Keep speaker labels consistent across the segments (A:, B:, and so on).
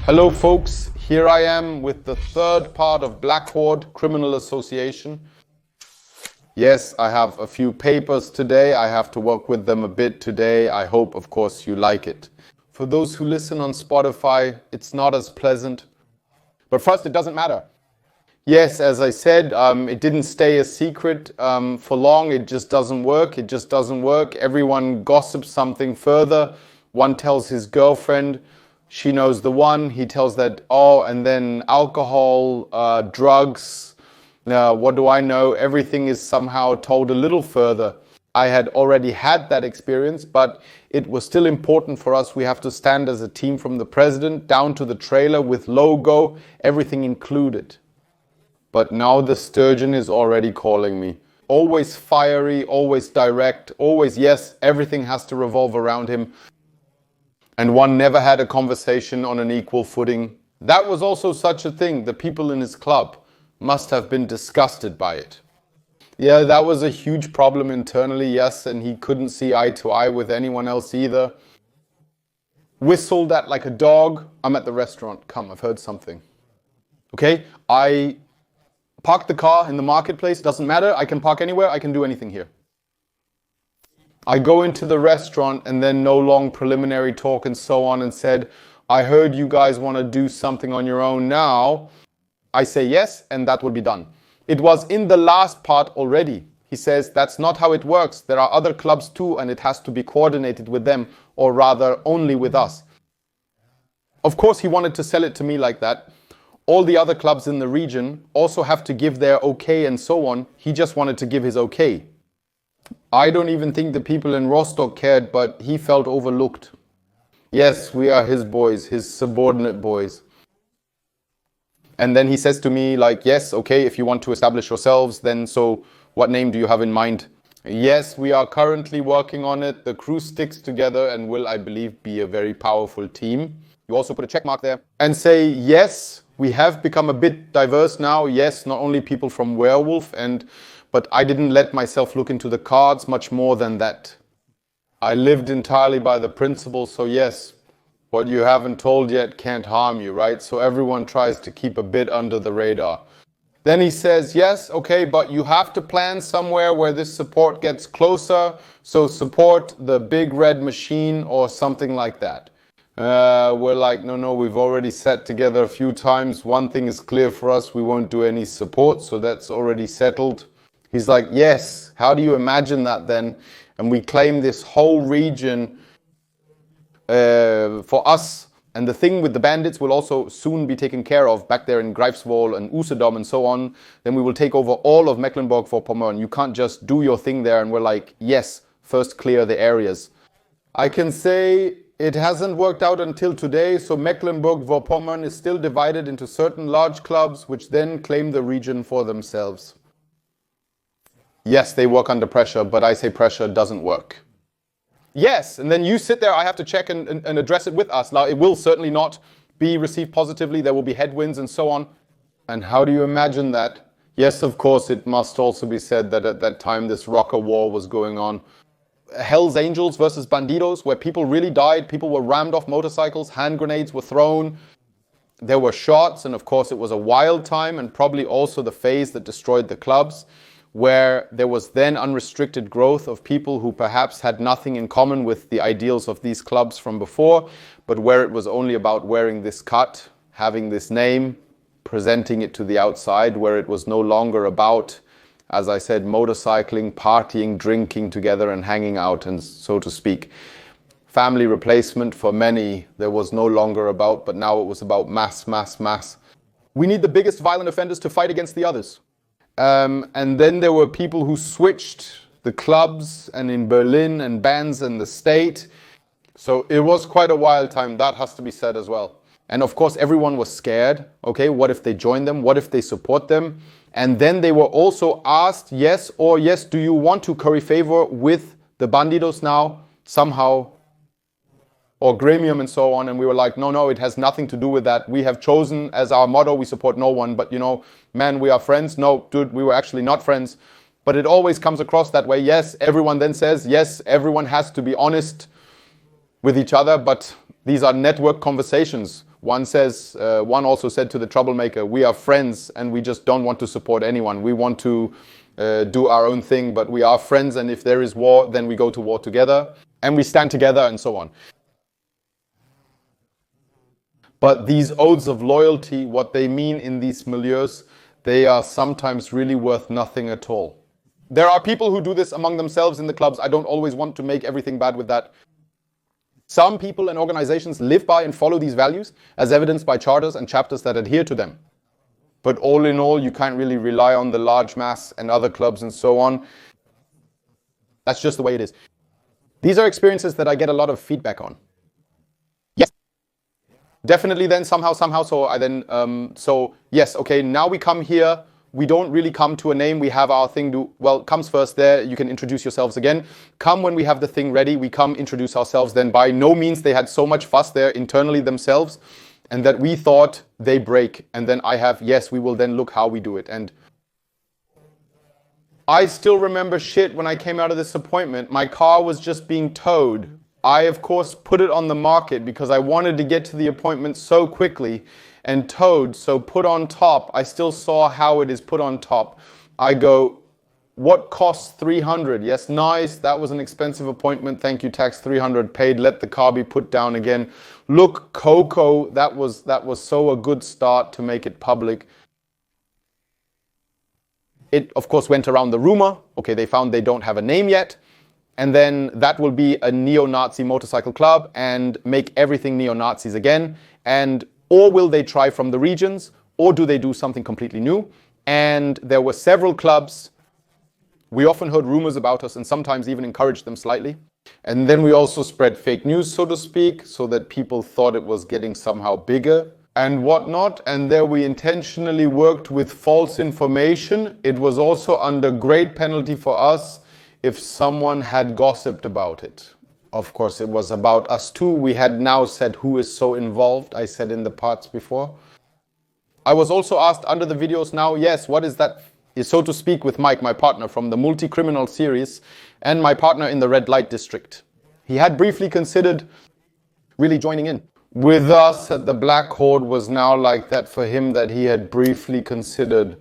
A: Hello folks, here I am with the third part of Black Horde Criminal Association. Yes, I have a few papers today. I have to work with them a bit today. I hope, of course, you like it. For those who listen on Spotify, it's not as pleasant. But first, it doesn't matter. Yes, as I said, it didn't stay a secret for long. It just doesn't work. It just doesn't work. Everyone gossips something further. One tells his girlfriend. She knows the one. He tells that, oh, and then alcohol, drugs. What do I know? Everything is somehow told a little further. I had already had that experience, but it was still important for us. We have to stand as a team from the president down to the trailer with logo, everything included. But now the sturgeon is already calling me. Always fiery, always direct, always yes, everything has to revolve around him. And one never had a conversation on an equal footing. That was also such a thing. The people in his club must have been disgusted by it. Yeah, that was a huge problem internally, yes, and he couldn't see eye to eye with anyone else either. Whistled at like a dog. I'm at the restaurant. Come, I've heard something. Okay, I parked the car in the marketplace. Doesn't matter. I can park anywhere. I can do anything here. I go into the restaurant and then no long preliminary talk and so on and said, I heard you guys want to do something on your own now. I say yes, and that will be done. It was in the last part already. He says, that's not how it works. There are other clubs too, and it has to be coordinated with them, or rather only with us. Of course, he wanted to sell it to me like that. All the other clubs in the region also have to give their okay and so on. He just wanted to give his okay. I don't even think the people in Rostock cared, but he felt overlooked. Yes, we are his boys, his subordinate boys. And then he says to me like, yes, okay, if you want to establish yourselves, then so what name do you have in mind? Yes, we are currently working on it. The crew sticks together and will, I believe, be a very powerful team. You also put a check mark there and say, yes, we have become a bit diverse now. Yes, not only people from Werewolf, but I didn't let myself look into the cards much more than that. I lived entirely by the principle, so yes, what you haven't told yet can't harm you, right? So everyone tries to keep a bit under the radar. Then he says, yes, okay, but you have to plan somewhere where this support gets closer, so support the big red machine or something like that. We're like, no, we've already sat together a few times. One thing is clear for us, we won't do any support, so that's already settled. He's like, yes, how do you imagine that then? And we claim this whole region for us. And the thing with the bandits will also soon be taken care of back there in Greifswald and Usedom and so on. Then we will take over all of Mecklenburg-Vorpommern. You can't just do your thing there. And we're like, yes, first clear the areas. I can say it hasn't worked out until today. So Mecklenburg-Vorpommern is still divided into certain large clubs, which then claim the region for themselves. Yes, they work under pressure, but I say pressure doesn't work. Yes, and then you sit there, I have to check and address it with us. Now, it will certainly not be received positively. There will be headwinds and so on. And how do you imagine that? Yes, of course, it must also be said that at that time, this rocker war was going on. Hell's Angels versus Bandidos, where people really died. People were rammed off motorcycles. Hand grenades were thrown. There were shots. And of course, it was a wild time and probably also the phase that destroyed the clubs, where there was then unrestricted growth of people who perhaps had nothing in common with the ideals of these clubs from before, but where it was only about wearing this cut, having this name, presenting it to the outside, where it was no longer about, as I said, motorcycling, partying, drinking together and hanging out, and so to speak. Family replacement for many there was no longer about, but now it was about mass. We need the biggest violent offenders to fight against the others. And then there were people who switched the clubs and in Berlin and bands and the state. So it was quite a wild time. That has to be said as well. And of course, everyone was scared. Okay, what if they join them? What if they support them? And then they were also asked, yes, do you want to curry favor with the Bandidos now somehow? Or Gremium and so on, and we were like, no, it has nothing to do with that. We have chosen as our motto, we support no one, but man, we are friends. No, dude, we were actually not friends. But it always comes across that way. Yes, everyone then says, yes, everyone has to be honest with each other, but these are network conversations. One also said to the troublemaker, we are friends and we just don't want to support anyone. We want to do our own thing, but we are friends, and if there is war, then we go to war together and we stand together and so on. But these oaths of loyalty, what they mean in these milieus, they are sometimes really worth nothing at all. There are people who do this among themselves in the clubs. I don't always want to make everything bad with that. Some people and organizations live by and follow these values, as evidenced by charters and chapters that adhere to them. But all in all, you can't really rely on the large mass and other clubs and so on. That's just the way it is. These are experiences that I get a lot of feedback on. Yes. Definitely then somehow, so yes, okay, now we come here. We don't really come to a name. We have our thing comes first there. You can introduce yourselves again. Come when we have the thing ready. We come introduce ourselves then. By no means they had so much fuss there internally themselves, and that we thought they break. And then yes, we will then look how we do it. And I still remember shit when I came out of this appointment. My car was just being towed. I, of course, put it on the market because I wanted to get to the appointment so quickly, and towed, so put on top. I still saw how it is put on top. I go, what costs 300? Yes, nice. That was an expensive appointment. Thank you, tax 300 paid. Let the car be put down again. Look, Coco, that was so a good start to make it public. It, of course, went around the rumor. Okay, they found they don't have a name yet. And then that will be a neo-Nazi motorcycle club and make everything neo-Nazis again. Or will they try from the regions, or do they do something completely new? And there were several clubs. We often heard rumors about us and sometimes even encouraged them slightly. And then we also spread fake news, so to speak, so that people thought it was getting somehow bigger and whatnot. And there we intentionally worked with false information. It was also under great penalty for us if someone had gossiped about it. Of course, it was about us too. We had now said who is so involved. I said in the parts before. I was also asked under the videos now, yes, what is that, so to speak, with Mike, my partner from the multi-criminal series and my partner in the red light district. He had briefly considered really joining in. With us at the Black Horde was now like that for him, that he had briefly considered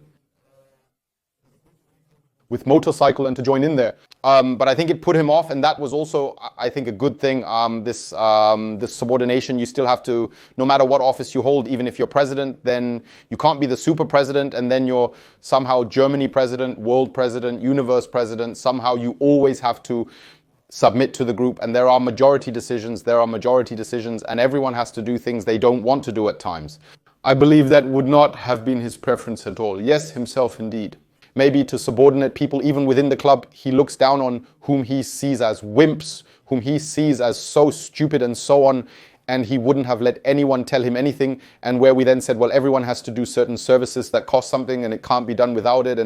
A: with motorcycle and to join in there. But I think it put him off, and that was also, I think, a good thing. This subordination, you still have to, no matter what office you hold, even if you're president, then you can't be the super president, and then you're somehow Germany president, world president, universe president. Somehow you always have to submit to the group, and there are majority decisions, and everyone has to do things they don't want to do at times. I believe that would not have been his preference at all. Yes, himself indeed. Maybe to subordinate people even within the club, he looks down on whom he sees as wimps, whom he sees as so stupid and so on, and he wouldn't have let anyone tell him anything. And where we then said, well, everyone has to do certain services that cost something and it can't be done without it,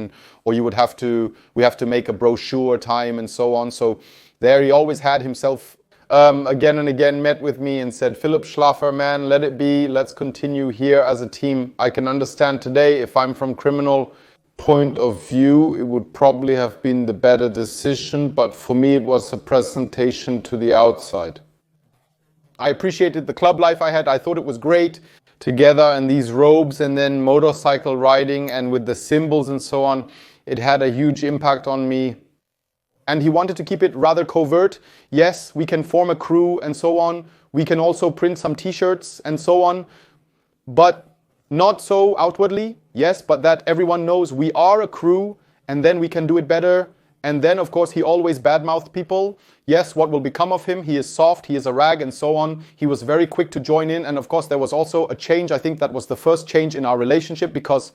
A: or we have to make a brochure time and so on. So there he always had himself again and again met with me and said, Philip Schlaffer, man, let it be, let's continue here as a team. I can understand today if I'm from criminal point of view, it would probably have been the better decision, but for me it was a presentation to the outside. I appreciated the club life I had. I thought it was great together, and these robes and then motorcycle riding and with the symbols and so on. It had a huge impact on me. And he wanted to keep it rather covert. Yes, we can form a crew and so on. We can also print some t-shirts and so on, but not so outwardly, yes, but that everyone knows we are a crew, and then we can do it better. And then, of course, he always badmouthed people. Yes, what will become of him? He is soft, he is a rag, and so on. He was very quick to join in. And of course, there was also a change. I think that was the first change in our relationship, because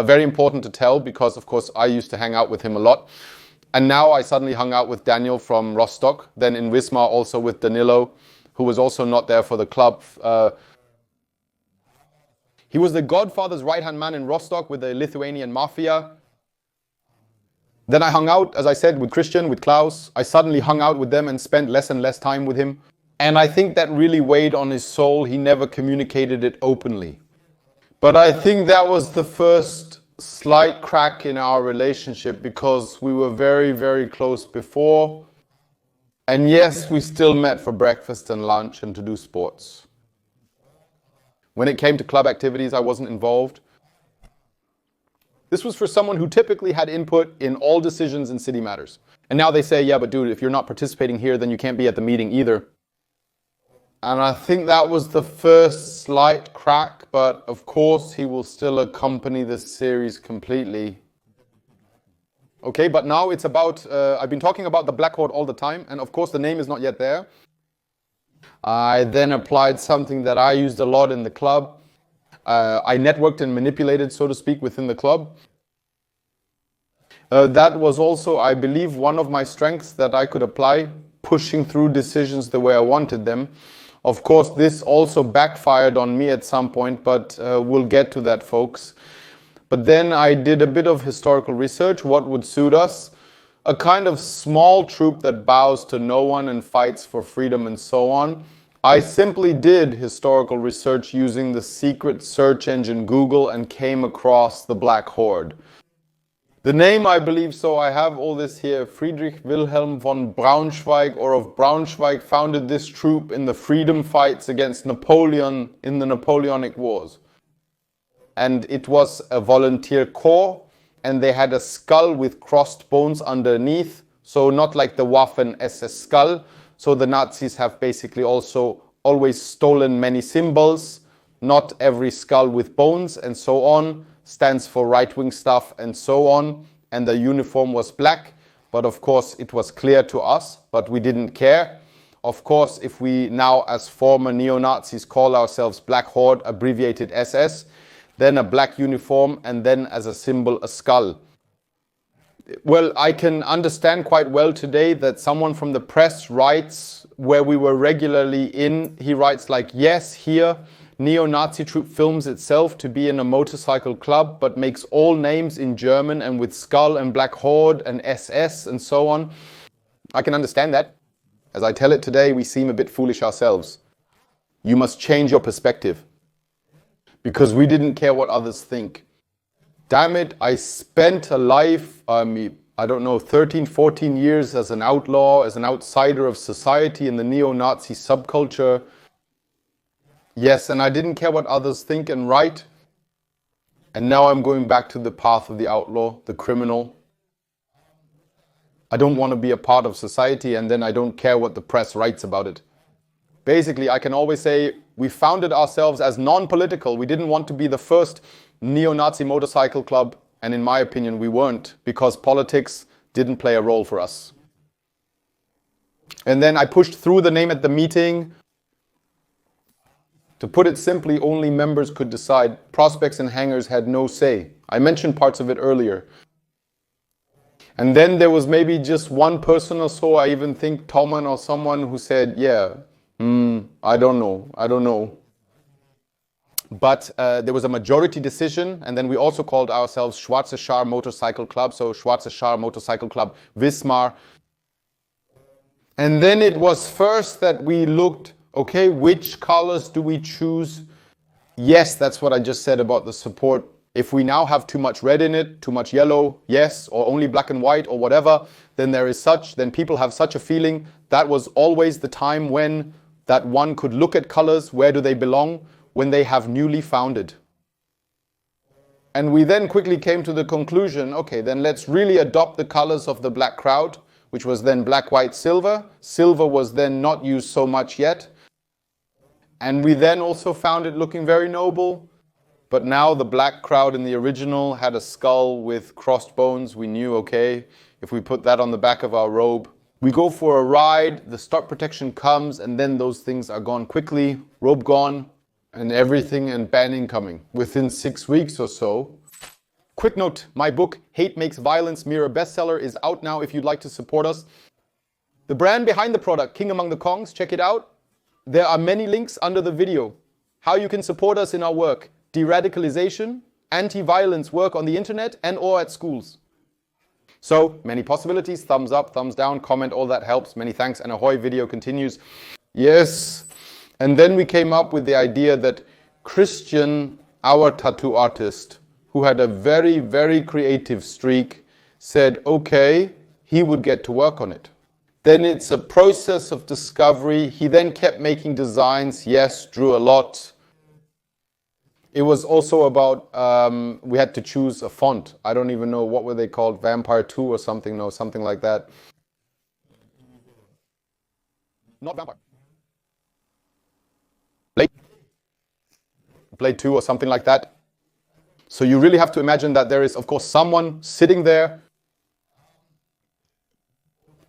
A: very important to tell, because, of course, I used to hang out with him a lot. And now I suddenly hung out with Daniel from Rostock, then in Wismar also with Danilo, who was also not there for the club. He was the Godfather's right-hand man in Rostock with the Lithuanian mafia. Then I hung out, as I said, with Christian, with Klaus. I suddenly hung out with them and spent less and less time with him. And I think that really weighed on his soul. He never communicated it openly. But I think that was the first slight crack in our relationship, because we were very, very close before. And yes, we still met for breakfast and lunch and to do sports. When it came to club activities, I wasn't involved. This was for someone who typically had input in all decisions in city matters. And now they say, yeah, but dude, if you're not participating here, then you can't be at the meeting either. And I think that was the first slight crack, but of course he will still accompany this series completely. Okay, but now it's about, I've been talking about the Black Horde all the time, and of course the name is not yet there. I then applied something that I used a lot in the club. I networked and manipulated, so to speak, within the club. That was also, I believe, one of my strengths that I could apply, pushing through decisions the way I wanted them. Of course, this also backfired on me at some point, but we'll get to that, folks. But then I did a bit of historical research, what would suit us. A kind of small troop that bows to no one and fights for freedom and so on. I simply did historical research using the secret search engine Google and came across the Black Horde. The name, I believe, so I have all this here. Friedrich Wilhelm von Braunschweig, or of Braunschweig, founded this troop in the freedom fights against Napoleon in the Napoleonic Wars. And it was a volunteer corps, and they had a skull with crossed bones underneath, so not like the Waffen-SS skull. So the Nazis have basically also always stolen many symbols. Not every skull with bones and so on stands for right-wing stuff and so on. And the uniform was black, but of course it was clear to us, but we didn't care. Of course, if we now as former neo-Nazis call ourselves Black Horde, abbreviated SS, then a black uniform, and then as a symbol a skull. Well, I can understand quite well today that someone from the press writes, where we were regularly in, he writes like, yes, here, neo-Nazi troop films itself to be in a motorcycle club, but makes all names in German and with skull and Black Horde and SS and so on. I can understand that. As I tell it today, we seem a bit foolish ourselves. You must change your perspective. Because we didn't care what others think. Damn it, I spent a life, I don't know, 13, 14 years as an outlaw, as an outsider of society in the neo-Nazi subculture. Yes, and I didn't care what others think and write. And now I'm going back to the path of the outlaw, the criminal. I don't want to be a part of society, and then I don't care what the press writes about it. Basically, I can always say we founded ourselves as non-political. We didn't want to be the first neo-Nazi motorcycle club, and in my opinion, we weren't, because politics didn't play a role for us. And then I pushed through the name at the meeting. To put it simply, only members could decide. Prospects and hangers had no say. I mentioned parts of it earlier. And then there was maybe just one person or so, I even think Toman or someone who said, yeah, I don't know. But there was a majority decision, and then we also called ourselves Schwarze Schar Motorcycle Club, so Schwarze Schar Motorcycle Club Wismar. And then it was first that we looked, okay, which colors do we choose? Yes, that's what I just said about the support. If we now have too much red in it, too much yellow, yes, or only black and white or whatever, then people have such a feeling. That was always the time when that one could look at colors, where do they belong, when they have newly founded. And we then quickly came to the conclusion, okay, then let's really adopt the colors of the black crowd, which was then black, white, silver. Silver was then not used so much yet. And we then also found it looking very noble. But now the black crowd in the original had a skull with crossed bones. We knew, okay, if we put that on the back of our robe, we go for a ride, the stock protection comes, and then those things are gone quickly, robe gone, and everything and banning coming within 6 weeks or so. Quick note, my book, Hate Makes Violence, Mirror Bestseller, is out now if you'd like to support us. The brand behind the product, King Among the Kongs, check it out. There are many links under the video. How you can support us in our work, de-radicalization, anti-violence work on the internet and or at schools. So, many possibilities, thumbs up, thumbs down, comment, all that helps. Many thanks, and ahoy, video continues. Yes, and then we came up with the idea that Christian, our tattoo artist, who had a very, very creative streak, said, okay, he would get to work on it. Then it's a process of discovery. He then kept making designs. Yes, drew a lot. It was also about, we had to choose a font. I don't even know, what were they called? Vampire 2 or something? No, something like that. Not Vampire. Blade 2 or something like that. So you really have to imagine that there is, of course, someone sitting there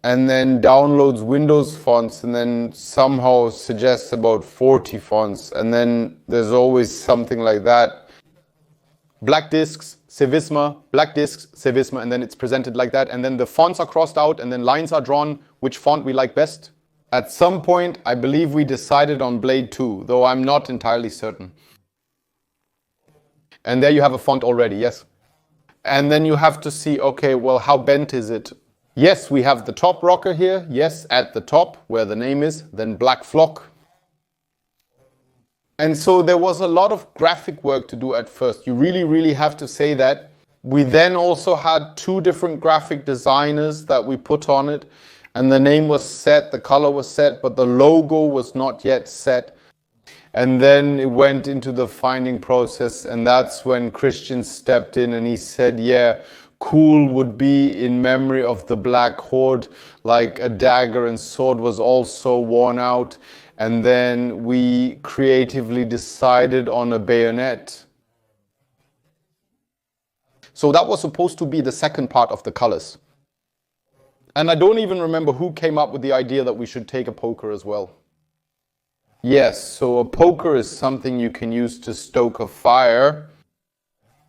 A: and then downloads Windows fonts and then somehow suggests about 40 fonts. And then there's always something like that. Black discs, Civisma, black discs, Civisma, and then it's presented like that. And then the fonts are crossed out and then lines are drawn, which font we like best. At some point, I believe we decided on Blade 2, though I'm not entirely certain. And there you have a font already, yes. And then you have to see, okay, well, how bent is it? Yes, we have the top rocker here. Yes, at the top, where the name is. Then Black Flock. And so there was a lot of graphic work to do at first. You really, really have to say that. We then also had 2 different graphic designers that we put on it. And the name was set, the color was set, but the logo was not yet set. And then it went into the finding process, and that's when Christian stepped in and he said, yeah, cool would be in memory of the Black Horde, like a dagger and sword was also worn out. And then we creatively decided on a bayonet. So that was supposed to be the second part of the colors. And I don't even remember who came up with the idea that we should take a poker as well. Yes, so a poker is something you can use to stoke a fire.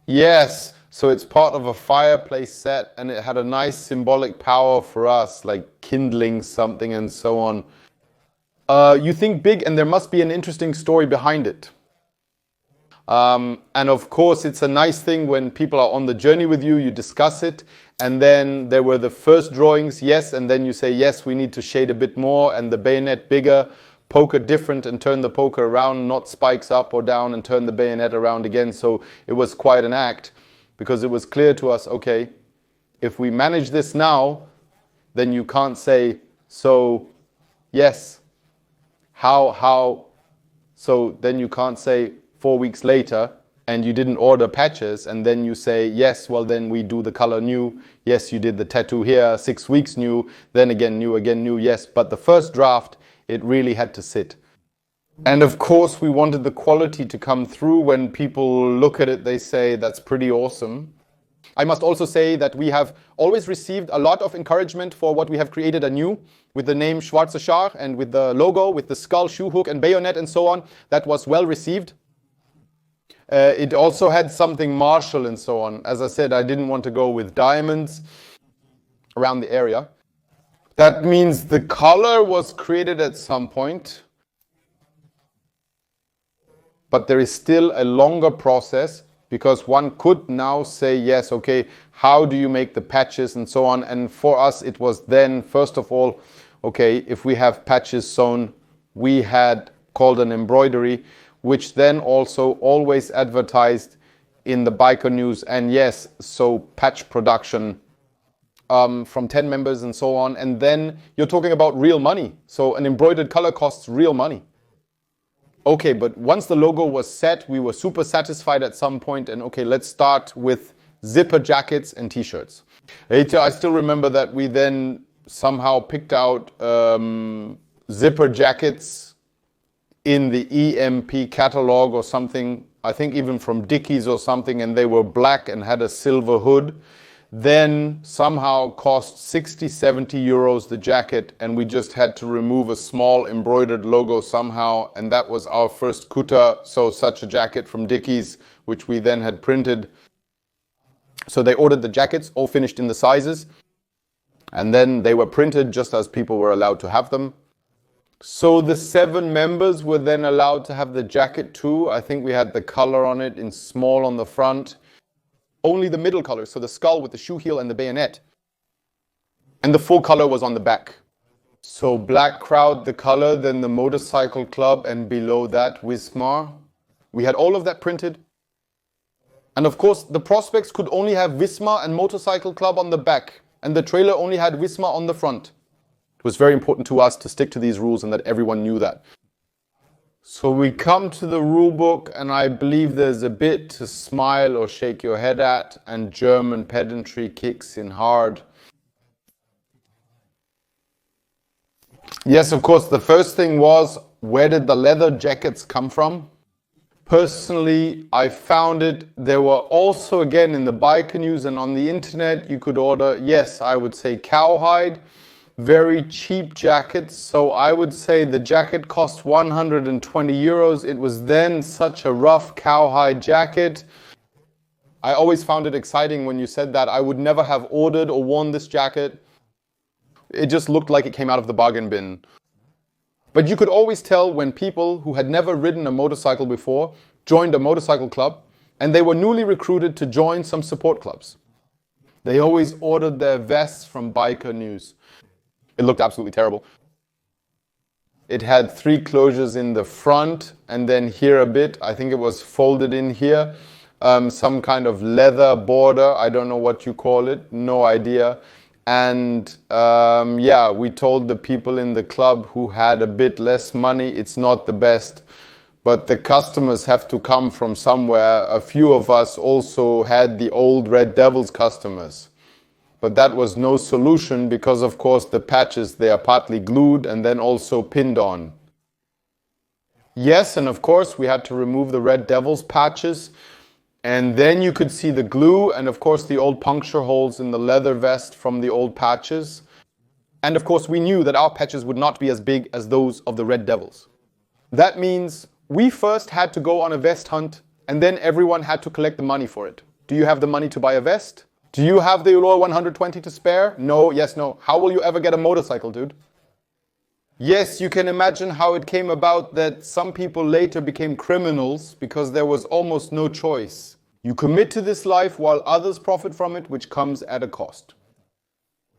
A: Yes, so it's part of a fireplace set and it had a nice symbolic power for us, like kindling something and so on. You think big and there must be an interesting story behind it. And of course, it's a nice thing when people are on the journey with you, you discuss it. And then there were the first drawings, yes, and then you say, yes, we need to shade a bit more and the bayonet bigger. Poker different and turn the poker around, not spikes up or down and turn the bayonet around again. So it was quite an act because it was clear to us, okay, if we manage this now, then you can't say, so yes, how, so then you can't say 4 weeks later and you didn't order patches and then you say, yes, well then we do the color new. Yes, you did the tattoo here, 6 weeks new, then again new, yes. But the first draft, it really had to sit. And of course, we wanted the quality to come through. When people look at it, they say, that's pretty awesome. I must also say that we have always received a lot of encouragement for what we have created anew with the name Schwarze Schar and with the logo, with the skull, shoe hook and bayonet and so on. That was well received. It also had something martial and so on. As I said, I didn't want to go with diamonds around the area. That means the color was created at some point, but there is still a longer process because one could now say, yes, okay, how do you make the patches and so on? And for us, it was then, first of all, okay, if we have patches sewn, we had called an embroidery, which then also always advertised in the biker news. And yes, so patch production from 10 members and so on. And then you're talking about real money. So an embroidered color costs real money. Okay, but once the logo was set, we were super satisfied at some point. And okay, let's start with zipper jackets and t-shirts. I still remember that we then somehow picked out zipper jackets in the EMP catalog or something. I think even from Dickies or something. And they were black and had a silver hood. Then somehow cost 60, 70 euros the jacket, and we just had to remove a small embroidered logo somehow, and that was our first kuta, so such a jacket from Dickies, which we then had printed. So they ordered the jackets, all finished in the sizes, and then they were printed just as people were allowed to have them. So the 7 members were then allowed to have the jacket too. I think we had the color on it in small on the front. Only the middle color, so the skull with the shoe heel and the bayonet. And the full color was on the back. So Black Crowd, the color, then the Motorcycle Club, and below that, Wismar. We had all of that printed. And of course, the prospects could only have Wismar and Motorcycle Club on the back. And the trailer only had Wismar on the front. It was very important to us to stick to these rules and that everyone knew that. So we come to the rule book, and I believe there's a bit to smile or shake your head at, and German pedantry kicks in hard. Yes, of course, the first thing was, where did the leather jackets come from? Personally, I found it. There were also, again, in the biker news and on the internet, you could order, yes, I would say cowhide, very cheap jackets. So I would say the jacket cost 120 euros. It was then such a rough cowhide jacket. I always found it exciting when you said that. I would never have ordered or worn this jacket. It just looked like it came out of the bargain bin. But you could always tell when people who had never ridden a motorcycle before joined a motorcycle club, and they were newly recruited to join some support clubs. They always ordered their vests from biker news. It looked absolutely terrible. It had 3 closures in the front, and then here a bit, I think it was folded in here. Some kind of leather border, I don't know what you call it, no idea. And yeah, we told the people in the club who had a bit less money, it's not the best, but the customers have to come from somewhere. A few of us also had the old Red Devils customers. But that was no solution because, of course, the patches, they are partly glued and then also pinned on. Yes, and of course, we had to remove the Red Devils patches. And then you could see the glue and, of course, the old puncture holes in the leather vest from the old patches. And, of course, we knew that our patches would not be as big as those of the Red Devils. That means we first had to go on a vest hunt, and then everyone had to collect the money for it. Do you have the money to buy a vest? Do you have the Outlaw 120 to spare? No, yes, no. How will you ever get a motorcycle, dude? Yes, you can imagine how it came about that some people later became criminals because there was almost no choice. You commit to this life while others profit from it, which comes at a cost.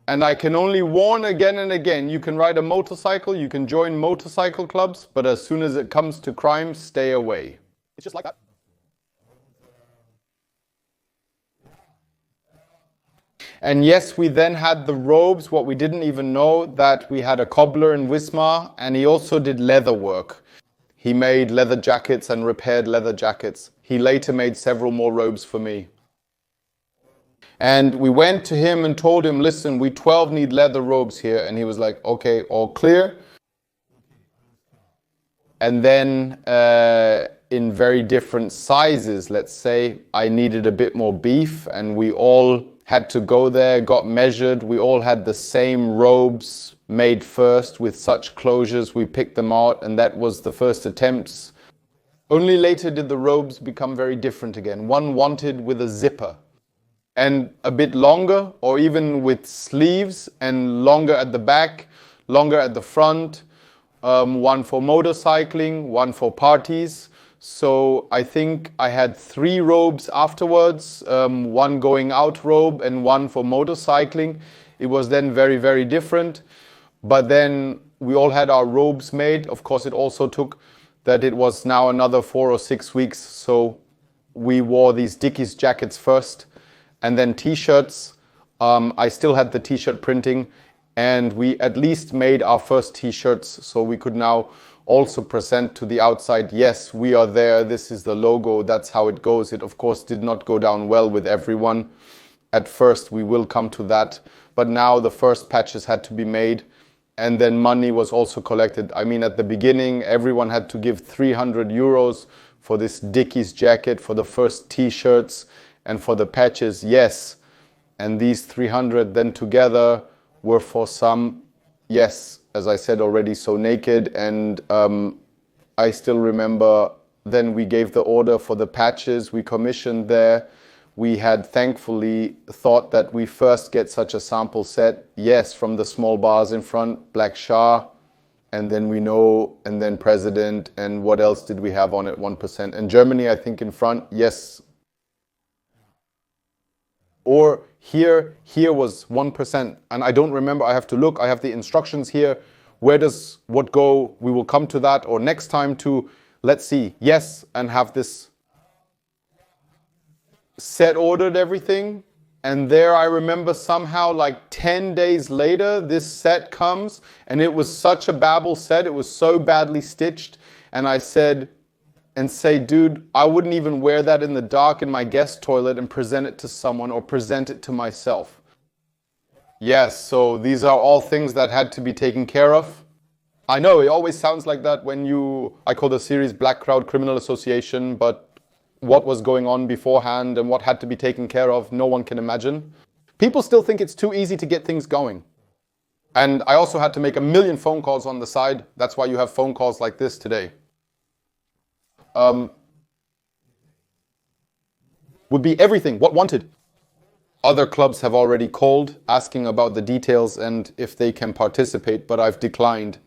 A: And I can only warn again and again, you can ride a motorcycle, you can join motorcycle clubs, but as soon as it comes to crime, stay away. It's just like that. And yes, we then had the robes. What we didn't even know, that we had a cobbler in Wismar, and he also did leather work. He made leather jackets and repaired leather jackets. He later made several more robes for me. And we went to him and told him, listen, we 12 need leather robes here. And he was like, okay, all clear. And then in very different sizes, let's say, I needed a bit more beef, and we all had to go there, got measured. We all had the same robes made first with such closures. We picked them out, and that was the first attempts. Only later did the robes become very different again. One wanted with a zipper and a bit longer, or even with sleeves and longer at the back, longer at the front. One for motorcycling, one for parties. So I think I had 3 robes afterwards, one going out robe and one for motorcycling. It was then very, very different. But then we all had our robes made. Of course, it also took that it was now another 4 or 6 weeks. So we wore these Dickies jackets first, and then t-shirts. I still had the t-shirt printing, and we at least made our first t-shirts, so we could now also present to the outside, yes, we are there, this is the logo, that's how it goes. It of course did not go down well with everyone. At first, we will come to that, but now the first patches had to be made, and then money was also collected. I mean, at the beginning, everyone had to give 300 euros for this Dickies jacket, for the first t-shirts, and for the patches, yes. And these 300 then together were for some, yes, as I said already, so naked. And I still remember then we gave the order for the patches, we commissioned there. We had thankfully thought that we first get such a sample set, yes, from the small bars in front, Black Shah, and then we know, and then President, and what else did we have on it, 1%. And Germany, I think in front, yes. Or here was 1%, and I don't remember, I have to look, I have the instructions here. Where does what go? We will come to that, or next time to, let's see, yes, and have this set ordered everything. And there I remember somehow like 10 days later, this set comes, and it was such a babble set. It was so badly stitched. And I said, dude, I wouldn't even wear that in the dark in my guest toilet and present it to someone or present it to myself. Yes, so these are all things that had to be taken care of. I know it always sounds like that when I call the series Black Crowd Criminal Association, but what was going on beforehand and what had to be taken care of, no one can imagine. People still think it's too easy to get things going. And I also had to make a million phone calls on the side. That's why you have phone calls like this today. Would be everything, what wanted. Other clubs have already called, asking about the details and if they can participate, but I've declined.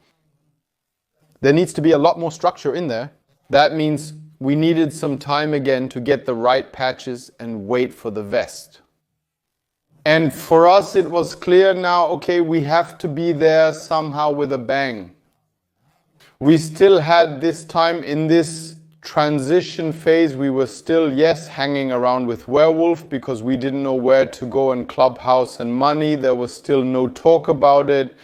A: There needs to be a lot more structure in there. That means we needed some time again to get the right patches and wait for the vest. And for us it was clear now, okay, we have to be there somehow with a bang. We still had this time in this transition phase, we were still, yes, hanging around with Werewolf because we didn't know where to go in Clubhouse and money. There was still no talk about it.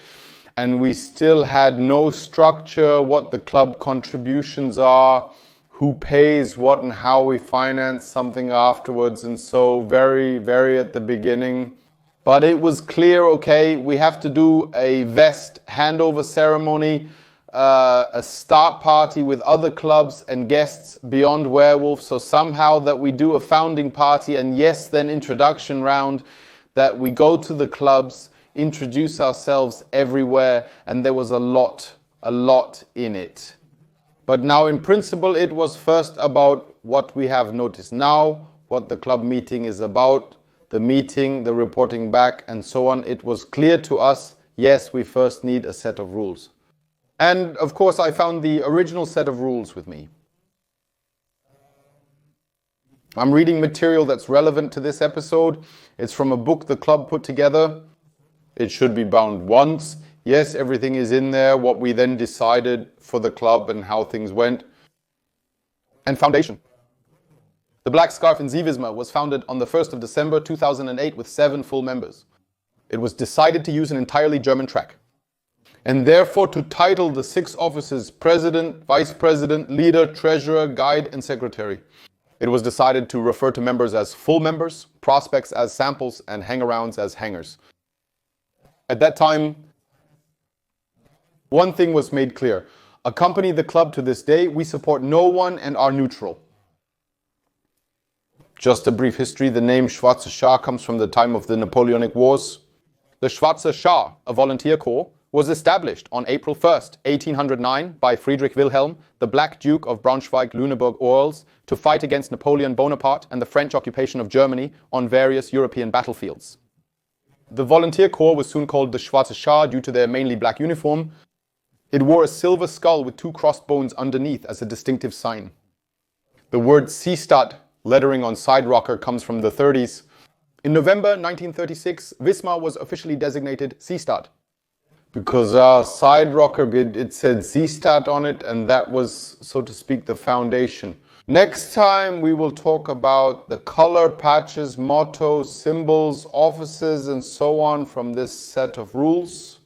A: And we still had no structure, what the club contributions are, who pays what and how we finance something afterwards. And so very, very at the beginning. But it was clear, okay, we have to do a vest handover ceremony, a start party with other clubs and guests beyond Werewolf. So somehow that we do a founding party and yes, then introduction round, that we go to the clubs, introduce ourselves everywhere, and there was a lot in it. But now in principle it was first about what we have noticed now, what the club meeting is about, the meeting, the reporting back and so on. It was clear to us, yes, we first need a set of rules. And of course I found the original set of rules with me. I'm reading material that's relevant to this episode. It's from a book the club put together. It should be bound once. Yes, everything is in there, what we then decided for the club and how things went. And foundation. The Black Scarf in Sievisma was founded on the 1st of December 2008 with 7 full members. It was decided to use an entirely German track. And therefore to title the 6 offices President, Vice President, Leader, Treasurer, Guide and Secretary. It was decided to refer to members as full members, prospects as samples and hangarounds as hangers. At that time, one thing was made clear. Accompany the club to this day, we support no one and are neutral. Just a brief history, the name Schwarze Schar comes from the time of the Napoleonic Wars. The Schwarze Schar, a volunteer corps, was established on April 1st, 1809 by Friedrich Wilhelm, the Black Duke of Braunschweig-Lüneburg-Orels, to fight against Napoleon Bonaparte and the French occupation of Germany on various European battlefields. The volunteer corps was soon called the Schwarze Schar due to their mainly black uniform. It wore a silver skull with 2 crossbones underneath as a distinctive sign. The word Seestadt lettering on side rocker comes from the 30s. In November 1936, Wismar was officially designated Seestadt. Because our side rocker, it said Seestadt on it, and that was, so to speak, the foundation. Next time we will talk about the color patches, mottos, symbols, offices, and so on from this set of rules.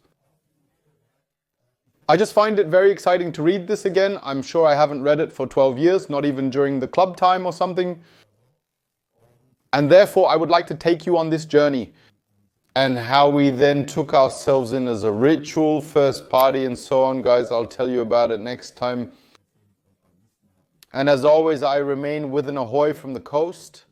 A: I just find it very exciting to read this again. I'm sure I haven't read it for 12 years, not even during the club time or something. And therefore, I would like to take you on this journey and how we then took ourselves in as a ritual, first party and so on. Guys, I'll tell you about it next time. And as always, I remain with an ahoy from the coast.